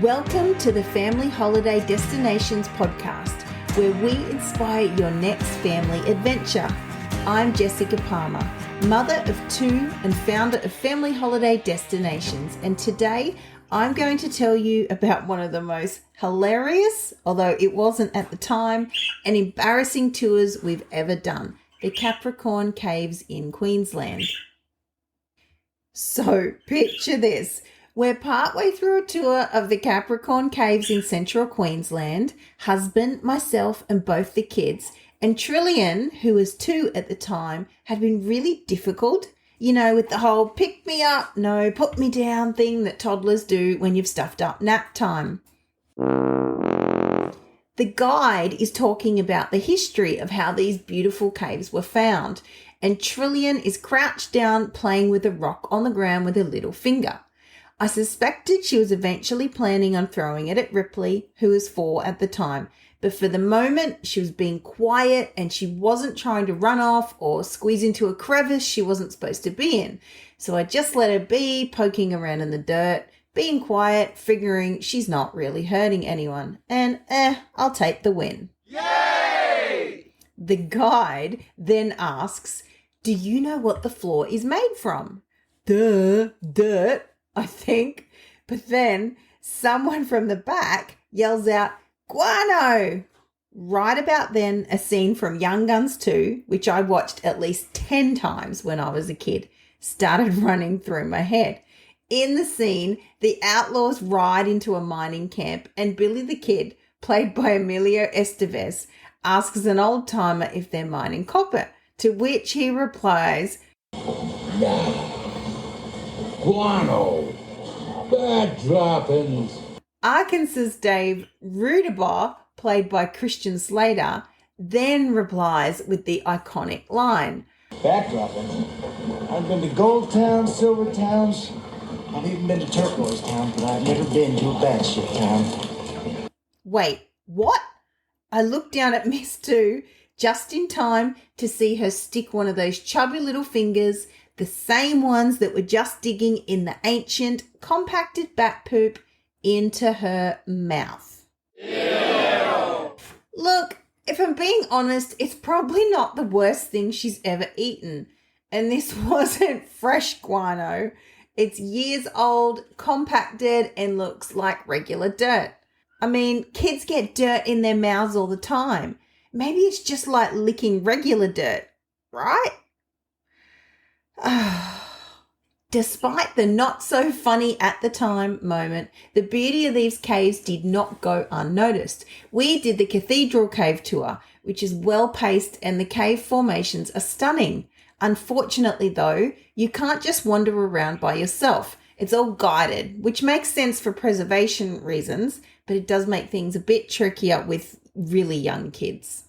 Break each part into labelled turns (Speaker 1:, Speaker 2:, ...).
Speaker 1: Welcome to the Family Holiday Destinations podcast, where we inspire your next family adventure. I'm Jessica Palmer, mother of two and founder of Family Holiday Destinations, and today I'm going to tell you about one of the most hilarious, although it wasn't at the time, and embarrassing tours we've ever done, the Capricorn Caves in Queensland. So picture this. We're partway through a tour of the Capricorn Caves in central Queensland, husband, myself, and both the kids. And Trillian, who was 2 at the time, had been really difficult, with the whole pick me up, no, put me down thing that toddlers do when you've stuffed up nap time. The guide is talking about the history of how these beautiful caves were found, and Trillian is crouched down playing with a rock on the ground with her little finger. I suspected she was eventually planning on throwing it at Ripley, who was 4 at the time, but for the moment she was being quiet and she wasn't trying to run off or squeeze into a crevice she wasn't supposed to be in. So I just let her be, poking around in the dirt, being quiet, figuring she's not really hurting anyone. And I'll take the win.
Speaker 2: Yay!
Speaker 1: The guide then asks, "Do you know what the floor is made from?" Dirt, I think. But then someone from the back yells out, "Guano!" Right about then, a scene from Young Guns 2, which I watched at least 10 times when I was a kid, started running through my head. In the scene, the outlaws ride into a mining camp and Billy the Kid, played by Emilio Estevez, asks an old-timer if they're mining copper, to which he replies,
Speaker 2: "No. Guano. Bad droppings."
Speaker 1: Arkansas's Dave Rudabaugh, played by Christian Slater, then replies with the iconic line,
Speaker 3: "Bad droppings. I've been to Gold Town, Silver Towns. I've even been to Turquoise Town, but I've never been to a bad shit town."
Speaker 1: Wait, what? I looked down at Miss 2 just in time to see her stick one of those chubby little fingers, the same ones that were just digging in the ancient, compacted bat poop, into her mouth.
Speaker 2: Ew.
Speaker 1: Look, if I'm being honest, it's probably not the worst thing she's ever eaten. And this wasn't fresh guano. It's years old, compacted, and looks like regular dirt. I mean, kids get dirt in their mouths all the time. Maybe it's just like licking regular dirt, right? Despite the not so funny at the time moment, the beauty of these caves did not go unnoticed. We did the Cathedral Cave tour, which is well paced, and the cave formations are stunning. Unfortunately though, you can't just wander around by yourself. It's all guided, which makes sense for preservation reasons, but it does make things a bit trickier with really young kids.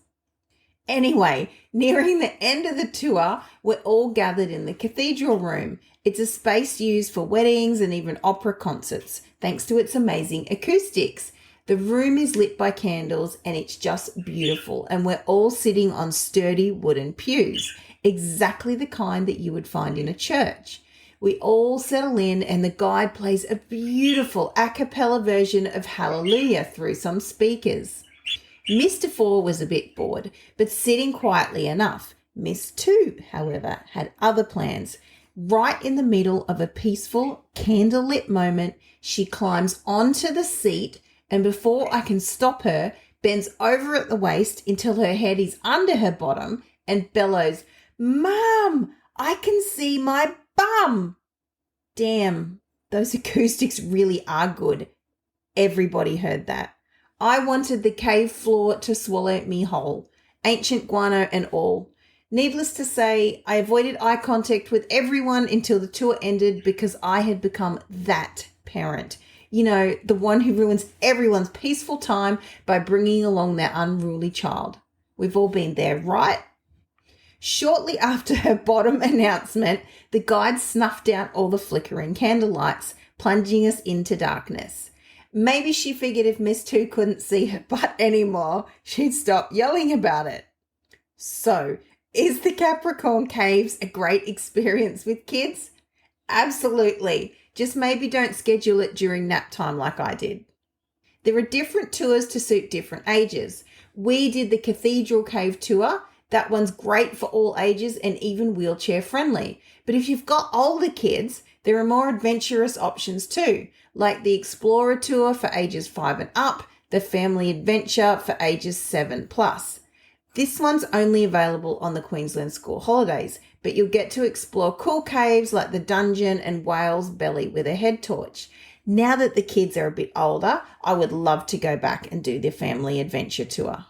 Speaker 1: Anyway, nearing the end of the tour, we're all gathered in the cathedral room. It's a space used for weddings and even opera concerts, thanks to its amazing acoustics. The room is lit by candles and it's just beautiful, and we're all sitting on sturdy wooden pews, exactly the kind that you would find in a church. We all settle in and the guide plays a beautiful a cappella version of Hallelujah through some speakers. Mr. 4 was a bit bored, but sitting quietly enough. Miss 2, however, had other plans. Right in the middle of a peaceful, candlelit moment, she climbs onto the seat and before I can stop her, bends over at the waist until her head is under her bottom and bellows, "Mum, I can see my bum." Damn, those acoustics really are good. Everybody heard that. I wanted the cave floor to swallow me whole, ancient guano and all. Needless to say, I avoided eye contact with everyone until the tour ended because I had become that parent. The one who ruins everyone's peaceful time by bringing along their unruly child. We've all been there, right? Shortly after her bottom announcement, the guide snuffed out all the flickering candlelights, plunging us into darkness. Maybe she figured if Miss 2 couldn't see her butt anymore, she'd stop yelling about it. So, is the Capricorn Caves a great experience with kids? Absolutely. Just maybe don't schedule it during nap time like I did. There are different tours to suit different ages. We did the Cathedral Cave tour. That one's great for all ages and even wheelchair friendly. But if you've got older kids, there are more adventurous options too, like the Explorer Tour for ages 5 and up, the Family Adventure for ages 7 plus. This one's only available on the Queensland school holidays, but you'll get to explore cool caves like the Dungeon and Whale's Belly with a head torch. Now that the kids are a bit older, I would love to go back and do the Family Adventure Tour.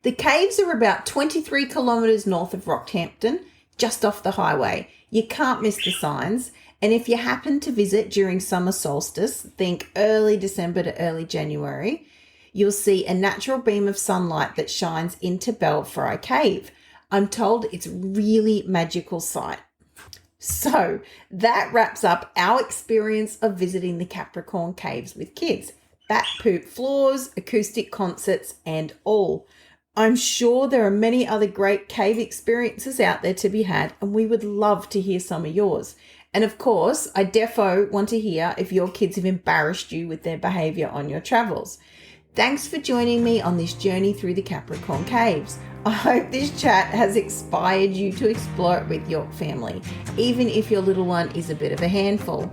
Speaker 1: The caves are about 23 kilometres north of Rockhampton, just off the highway. You can't miss the signs. And if you happen to visit during summer solstice, think early December to early January, you'll see a natural beam of sunlight that shines into Belfry Cave. I'm told it's a really magical sight. So that wraps up our experience of visiting the Capricorn Caves with kids. Bat poop floors, acoustic concerts, and all. I'm sure there are many other great cave experiences out there to be had, and we would love to hear some of yours. And of course, I defo want to hear if your kids have embarrassed you with their behaviour on your travels. Thanks for joining me on this journey through the Capricorn Caves. I hope this chat has inspired you to explore it with your family, even if your little one is a bit of a handful.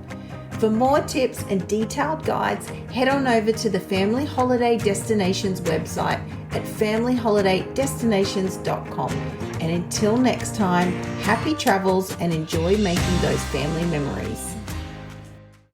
Speaker 1: For more tips and detailed guides, head on over to the Family Holiday Destinations website at familyholidaydestinations.com. And until next time, happy travels and enjoy making those family memories.